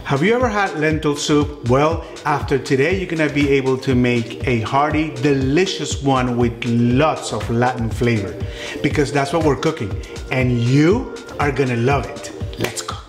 Have you ever had lentil soup? Well, after today, you're gonna be able to make a hearty, delicious one with lots of Latin flavor, because that's what we're cooking, and you are gonna love it. Let's cook.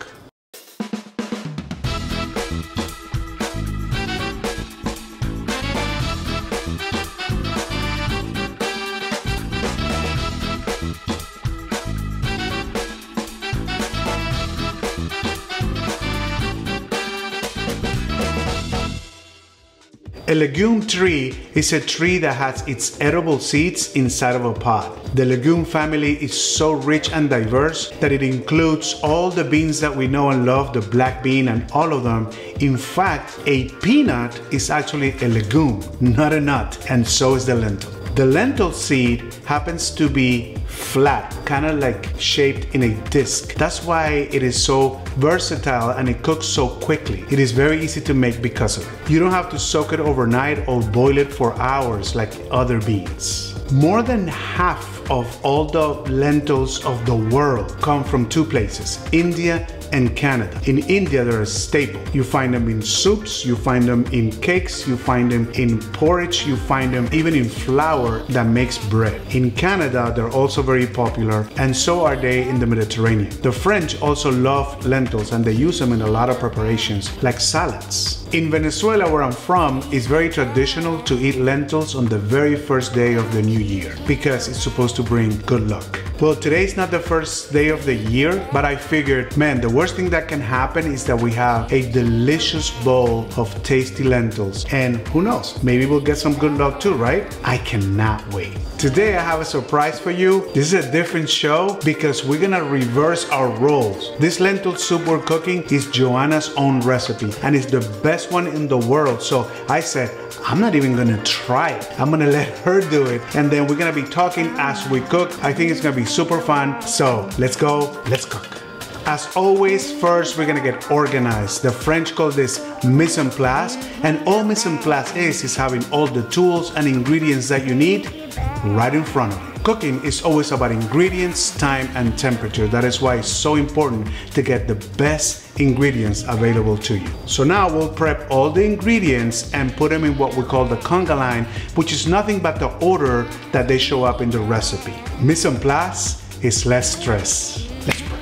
A legume tree is a tree that has its edible seeds inside of a pod. The legume family is so rich and diverse that it includes all the beans that we know and love, the black bean and all of them. In fact, a peanut is actually a legume, not a nut, and so is the lentil. The lentil seed happens to be flat, kind of like shaped in a disc. That's why it is so versatile and it cooks so quickly. It is very easy to make because of it. You don't have to soak it overnight or boil it for hours like other beans. More than half of all the lentils of the world come from two places, India and Canada. In India, they're a staple. You find them in soups, you find them in cakes, you find them in porridge, you find them even in flour that makes bread. In Canada, they're also very popular, and so are they in the Mediterranean. The French also love lentils and they use them in a lot of preparations, like salads. In Venezuela, where I'm from, it's very traditional to eat lentils on the very first day of the new year because it's supposed to bring good luck. Well, today's not the first day of the year, but I figured, man, the worst thing that can happen is that we have a delicious bowl of tasty lentils. And who knows, maybe we'll get some good luck too, right? I cannot wait. Today I have a surprise for you. This is a different show because we're gonna reverse our roles. This lentil soup we're cooking is Joanna's own recipe and it's the best one in the world. So I said, I'm not even gonna try it. I'm gonna let her do it. And then we're gonna be talking as we cook. I think it's gonna be super fun. So let's go, let's cook. As always, first we're gonna get organized. The French call this mise en place, and all mise en place is having all the tools and ingredients that you need right in front of you. Cooking is always about ingredients, time, and temperature. That is why it's so important to get the best ingredients available to you. So now we'll prep all the ingredients and put them in what we call the conga line, which is nothing but the order that they show up in the recipe. Mise en place is less stress. Let's prep.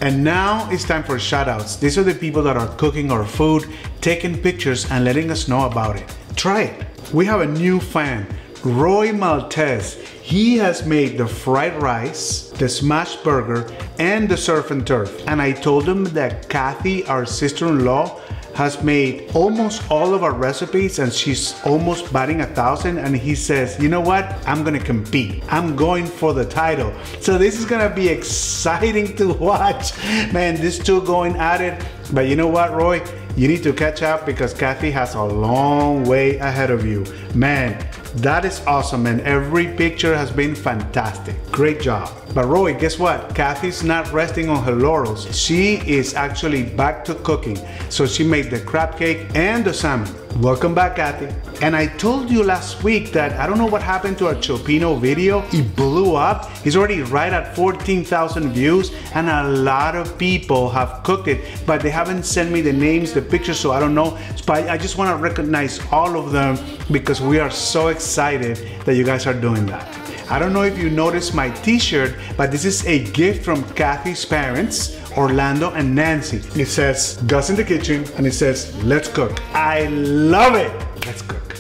And now it's time for shoutouts. These are the people that are cooking our food, taking pictures and letting us know about it. Try it. We have a new fan, Roy Maltese. He has made the fried rice, the smashed burger, and the surf and turf. And I told him that Kathy, our sister-in-law, has made almost all of our recipes and she's almost batting 1,000, and he says, you know what, I'm gonna compete. I'm going for the title. So this is gonna be exciting to watch. Man, these two going at it. But you know what, Roy? You need to catch up because Kathy has a long way ahead of you. Man, that is awesome, and every picture has been fantastic. Great job. But Roy, guess what? Kathy's not resting on her laurels. She is actually back to cooking. So she made the crab cake and the salmon. Welcome back, Kathy. And I told you last week that I don't know what happened to our Chopino video. It blew up. It's already right at 14,000 views, and a lot of people have cooked it, but they haven't sent me the names, the pictures, so I don't know. But I just want to recognize all of them because we are so excited that you guys are doing that. I don't know if you noticed my t-shirt, but this is a gift from Kathy's parents, Orlando and Nancy. It says Gus in the kitchen and it says let's cook. I love it. Let's cook.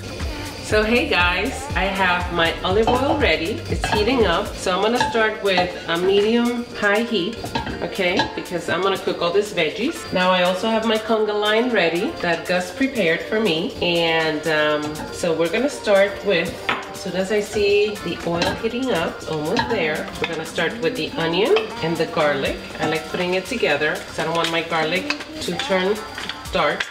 So hey guys, I have my olive oil ready. It's heating up. So I'm gonna start with a medium high heat, okay? Because I'm gonna cook all these veggies. Now I also have my conga line ready that Gus prepared for me. And so we're gonna start with, as soon as I see the oil heating up, it's almost there, we're gonna start with the onion and the garlic. I like putting it together because I don't want my garlic to turn dark.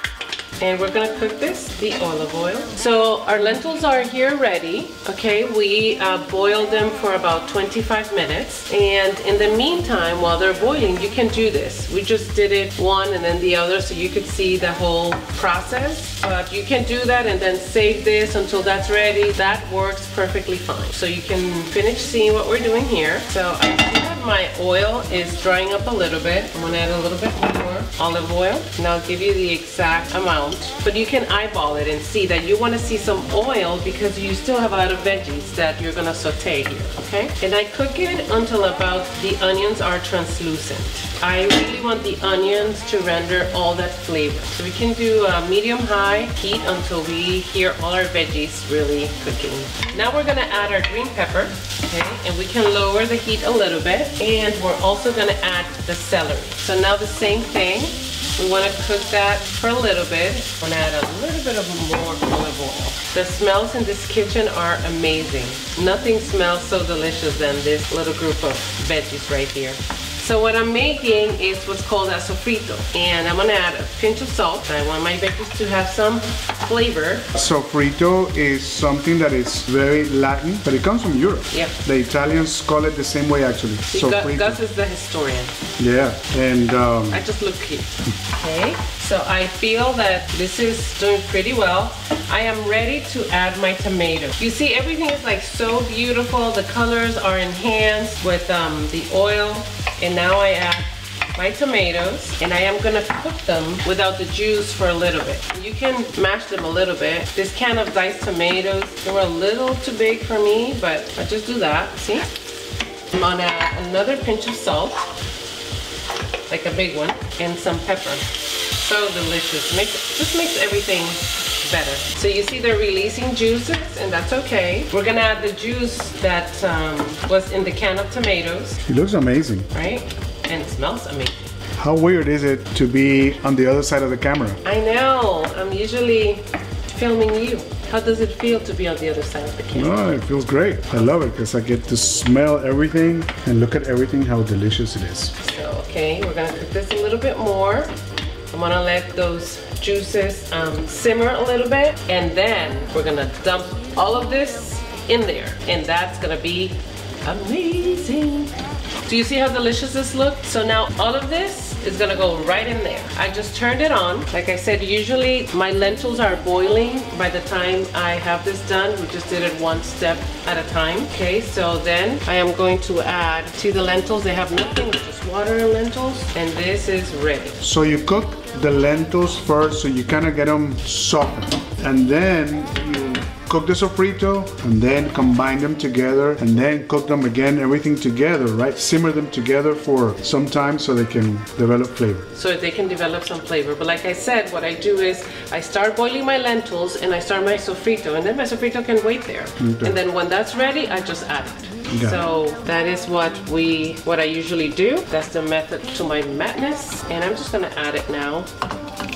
And we're gonna cook this, the olive oil. So our lentils are here ready, okay? We boiled them for about 25 minutes. And in the meantime, while they're boiling, you can do this. We just did it one and then the other so you could see the whole process. But you can do that and then save this until that's ready. That works perfectly fine. So you can finish seeing what we're doing here. So I see that my oil is drying up a little bit. I'm gonna add a little bit more olive oil, and I'll give you the exact amount. But you can eyeball it and see that you want to see some oil because you still have a lot of veggies that you're going to saute here, okay? And I cook it until about the onions are translucent. I really want the onions to render all that flavor. So we can do a medium-high heat until we hear all our veggies really cooking. Now we're going to add our green pepper, okay? And we can lower the heat a little bit. And we're also going to add the celery. So now the same thing. We want to cook that for a little bit. We're going to add a little bit of more olive oil. The smells in this kitchen are amazing. Nothing smells so delicious than this little group of veggies right here. So what I'm making is what's called a sofrito. And I'm gonna add a pinch of salt. I want my veggies to have some flavor. Sofrito is something that is very Latin, but it comes from Europe. Yeah. The Italians call it the same way actually. Sofrito. Gus is the historian. Yeah, and I just look cute. Okay, so I feel that this is doing pretty well. I am ready to add my tomato. You see, everything is like so beautiful. The colors are enhanced with the oil. And now I add my tomatoes, and I am gonna cook them without the juice for a little bit. You can mash them a little bit. This can of diced tomatoes, they were a little too big for me, but I just do that, see? I'm gonna add another pinch of salt, like a big one, and some pepper. So delicious, just makes everything better. So you see they're releasing juices, and that's okay. We're gonna add the juice that was in the can of tomatoes. it looks amazing. Right? And it smells amazing. How weird is it to be on the other side of the camera? I know, I'm usually filming you. How does it feel to be on the other side of the camera? Oh, it feels great. I love it because I get to smell everything and look at everything, how delicious it is. So, okay, we're gonna cook this a little bit more. I'm gonna let those juices simmer a little bit, and then we're gonna dump all of this in there, and that's gonna be amazing. Do you see how delicious this looks? So now all of this is gonna go right in there. I just turned it on. Like I said, usually my lentils are boiling by the time I have this done. We just did it one step at a time. Okay, so then I am going to add to the lentils. They have nothing, just water and lentils, and this is ready. So you cook the lentils first, so you kind of get them softened, and then you cook the sofrito, and then combine them together, and then cook them again, everything together, right? Simmer them together for some time so they can develop flavor. So they can develop some flavor. But like I said, what I do is I start boiling my lentils and I start my sofrito, and then my sofrito can wait there. Okay. And then when that's ready, I just add it. So that is what I usually do. That's the method to my madness. And I'm just gonna add it now.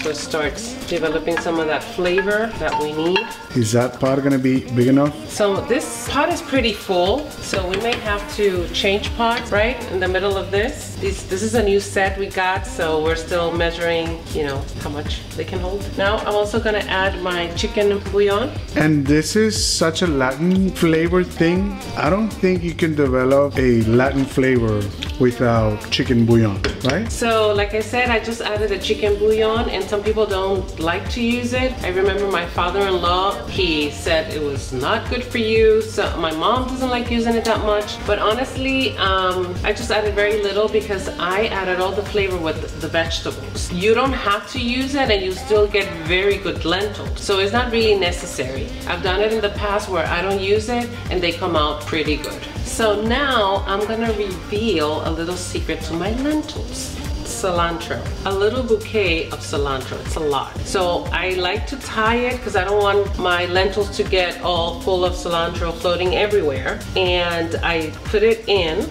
So it starts developing some of that flavor that we need. Is that pot gonna be big enough? So this pot is pretty full, so we may have to change pots right in the middle of this. This is a new set we got, so we're still measuring, you know, how much they can hold. Now I'm also gonna add my chicken bouillon. And this is such a Latin flavor thing. I don't think you can develop a Latin flavor without chicken bouillon, right? So like I said, I just added a chicken bouillon and Some people don't like to use it. I remember my father-in-law, he said it was not good for you. So my mom doesn't like using it that much. But honestly, I just added very little because I added all the flavor with the vegetables. You don't have to use it and you still get very good lentils. So it's not really necessary. I've done it in the past where I don't use it and they come out pretty good. So now I'm gonna reveal a little secret to my lentils. Cilantro, a little bouquet of cilantro. It's a lot. So I like to tie it because I don't want my lentils to get all full of cilantro floating everywhere. And I put it in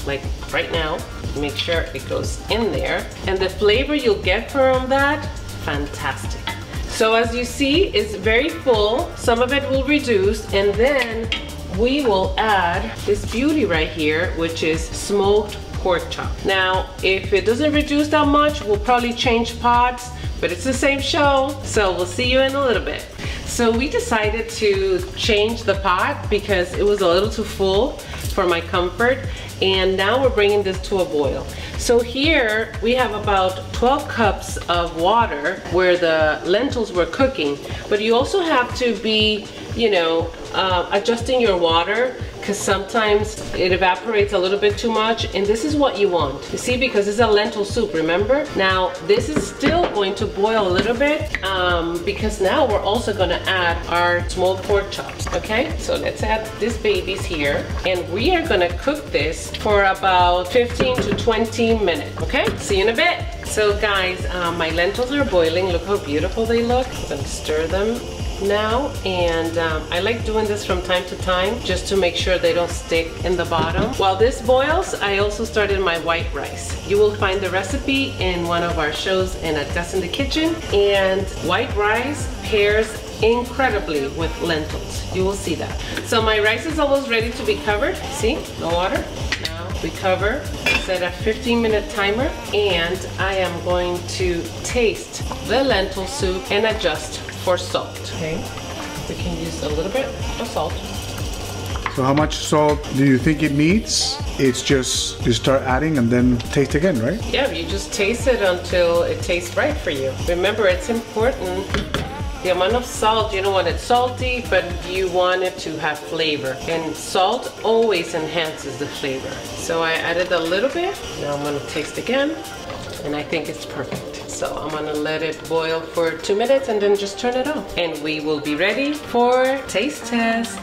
like right now. Make sure it goes in there. And the flavor you'll get from that, fantastic. So as you see, it's very full. Some of it will reduce, and then we will add this beauty right here, which is smoked pork chop. Now, if it doesn't reduce that much, we'll probably change pots, but it's the same show, so we'll see you in a little bit. So we decided to change the pot because it was a little too full for my comfort, and now we're bringing this to a boil. So here we have about 12 cups of water where the lentils were cooking, but you also have to be, you know, adjusting your water because sometimes it evaporates a little bit too much, and this is what you want. You see, because it's a lentil soup, remember? Now, this is still going to boil a little bit because now we're also gonna add our smoked pork chops, okay? So let's add these babies here, and we are gonna cook this for about 15 to 20 minutes, okay? See you in a bit. So guys, my lentils are boiling. Look how beautiful they look. I'm gonna stir them now, and I like doing this from time to time just to make sure they don't stick in the bottom. While this boils, I also started my white rice. You will find the recipe in one of our shows in A Test in the Kitchen, and white rice pairs incredibly with lentils. You will see that. So my rice is almost ready to be covered. See, no water. Now we cover, set a 15-minute timer, and I am going to taste the lentil soup and adjust for salt. Okay, we can use a little bit of salt. So how much salt do you think it needs? It's just you start adding and then taste again, right? Yeah, you just taste it until it tastes right for you. Remember, it's important, the amount of salt. You don't want it salty, but you want it to have flavor. And salt always enhances the flavor. So I added a little bit. Now I'm gonna taste again, and I think it's perfect. So I'm gonna let it boil for 2 minutes and then just turn it off. And we will be ready for taste test.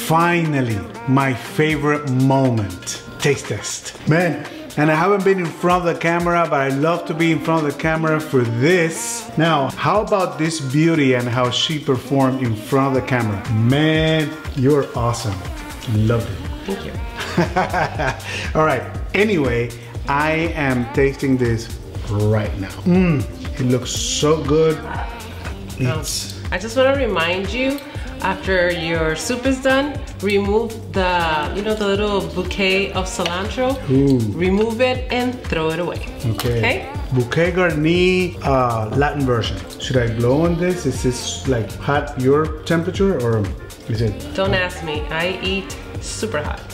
Finally, my favorite moment, taste test. Man, and I haven't been in front of the camera, but I love to be in front of the camera for this. Now, how about this beauty and how she performed in front of the camera? Man, you're awesome. Loved it. Thank you. All right, anyway, I am tasting this right now. It looks so good. I just want to remind you, after your soup is done, remove the, you know, the little bouquet of cilantro. Ooh. Remove it and throw it away. Okay. Bouquet garni, Latin version. Should I blow on this? Is this like hot your temperature, or is it? Don't ask me. I eat super hot.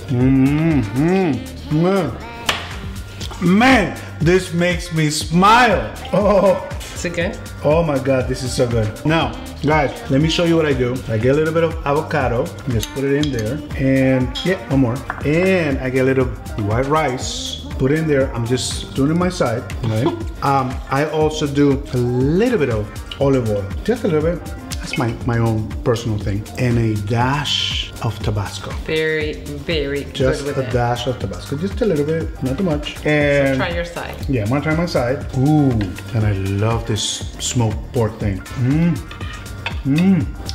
Man, this makes me smile. Oh. Is it good? Oh my God, this is so good. Now, guys, let me show you what I do. I get a little bit of avocado, just put it in there, and yeah, one more. And I get a little white rice, put it in there. I'm just doing it my side, right? I also do a little bit of olive oil, just a little bit. That's my own personal thing. And a dash of Tabasco. Very, very just good with a dash of Tabasco, just a little bit, not too much. And so try your side. Yeah, I'm gonna try my side. Ooh, and I love this smoked pork thing.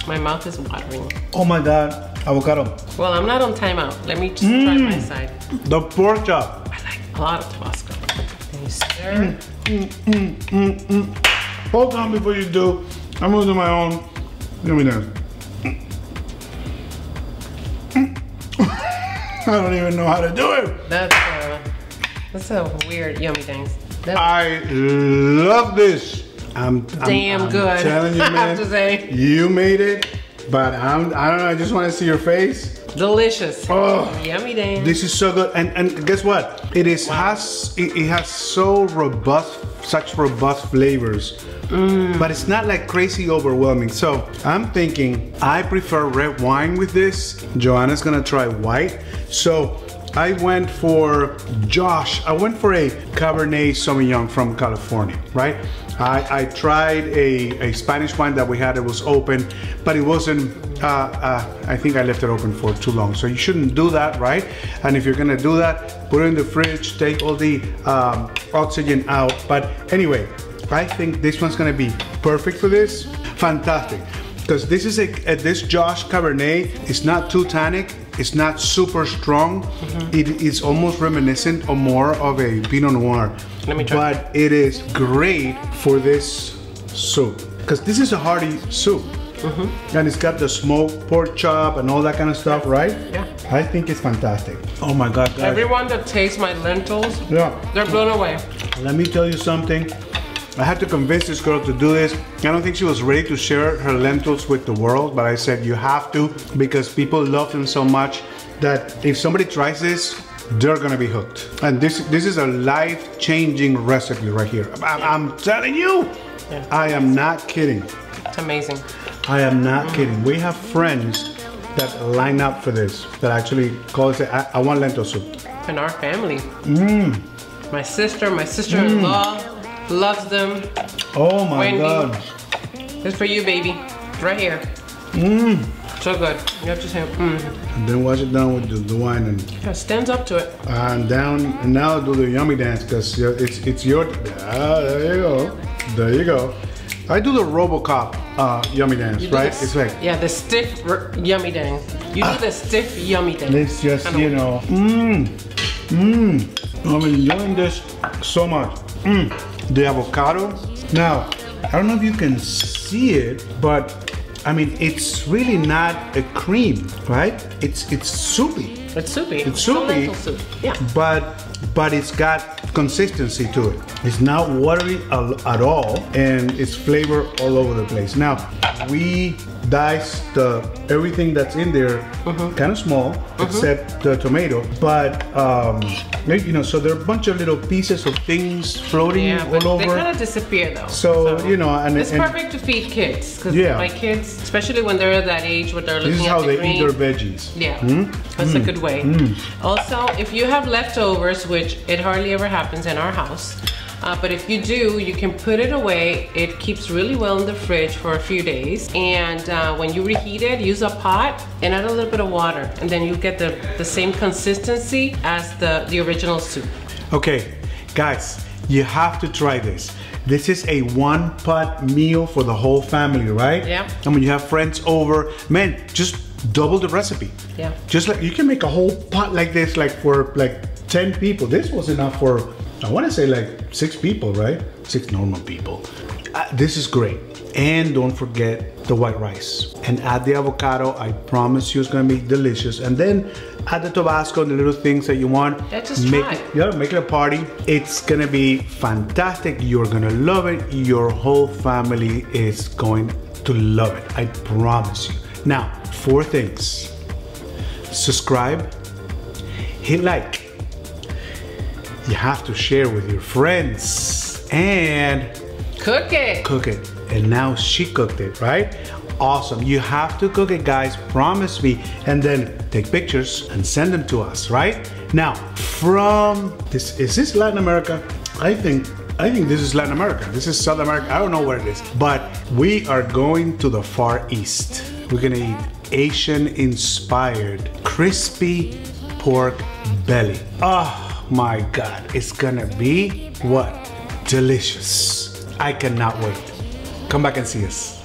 My mouth is watering. Oh my God, avocado. Well, I'm not on timeout. Let me just try my side. The pork chop. I like a lot of Tabasco. And you stir. Hold on before you do. I'm gonna do my own. Let me know. I don't even know how to do it. That's a weird, yummy things. I love this. I'm good. Telling you, man. I have to say. You made it, but I don't know. I just want to see your face. Delicious. Oh, yummy dang. This is so good. And guess what? It has such robust flavors. But it's not like crazy overwhelming. So I'm thinking I prefer red wine with this. Joanna's gonna try white. So I went for a Cabernet Sauvignon from California, right? I tried a Spanish wine that we had. It was open, but it wasn't, I think I left it open for too long. So you shouldn't do that, right? And if you're gonna do that, put it in the fridge, take all the oxygen out. But anyway, I think this one's gonna be perfect for this. Fantastic. Because this is this Josh Cabernet is not too tannic. It's not super strong. It is almost reminiscent or more of a Pinot Noir. Let me try. But it is great for this soup. Because this is a hearty soup. And it's got the smoked pork chop and all that kind of stuff, right? Yeah. I think it's fantastic. Oh my God, guys. Everyone that tastes my lentils, they're blown away. Let me tell you something. I had to convince this girl to do this. I don't think she was ready to share her lentils with the world, but I said you have to because people love them so much that if somebody tries this, they're gonna be hooked. And this is a life-changing recipe right here. I'm telling you, I am not kidding. It's amazing. I am not kidding. We have friends that line up for this, that actually call us, I want lentil soup. In our family. My sister-in-law loves them. Oh my Wendy. God. It's for you, baby. Right here. So good. You have to say, And then wash it down with the wine and It stands up to it. and down, and now do the yummy dance because it's your, there you go. There you go. I do the RoboCop yummy dance, right? It's like, yeah, the stiff yummy dang. You do the stiff yummy dang. it's just, you know, I'm enjoying this so much. The avocado. Now, I don't know if you can see it, but I mean, it's really not a cream, right? It's soupy. It's soupy. It's soupy, lentil soup. Yeah. but it's got consistency to it. It's not watery at all, and it's flavor all over the place. Now, we diced everything that's in there kind of small, except the tomato. But you know, so there are a bunch of little pieces of things floating all over. They kind of disappear though. So you know, and it's perfect to feed kids because my kids, especially when they're at that age where they're looking this is at how the they green. eat their veggies. Yeah, that's a good way. Also, if you have leftovers, which it hardly ever happens in our house, but if you do, you can put it away. It keeps really well in the fridge for a few days. And when you reheat it, use a pot and add a little bit of water. And then you get the same consistency as the original soup. Okay, guys, you have to try this. This is a one-pot meal for the whole family, right? Yeah. And when you have friends over, man, just double the recipe. Yeah. Just like you can make a whole pot like this, like for like 10 people. This was enough for, I want to say like 6 people, right? 6 normal people. This is great. And don't forget the white rice. And add the avocado. I promise you it's gonna be delicious. And then add the Tabasco, the little things that you want. Yeah, just try it. Yeah, make it a party. It's gonna be fantastic. You're gonna love it. Your whole family is going to love it. I promise you. Now, 4 things. Subscribe, hit like. You have to share with your friends and cook it. Cook it. And now she cooked it, right? Awesome. You have to cook it, guys. Promise me. And then take pictures and send them to us, right? Now, from this, is this Latin America? I think this is Latin America. This is South America. I don't know where it is. But we are going to the Far East. We're gonna eat Asian-inspired crispy pork belly. Oh my God, it's gonna be what? Delicious. I cannot wait. Come back and see us.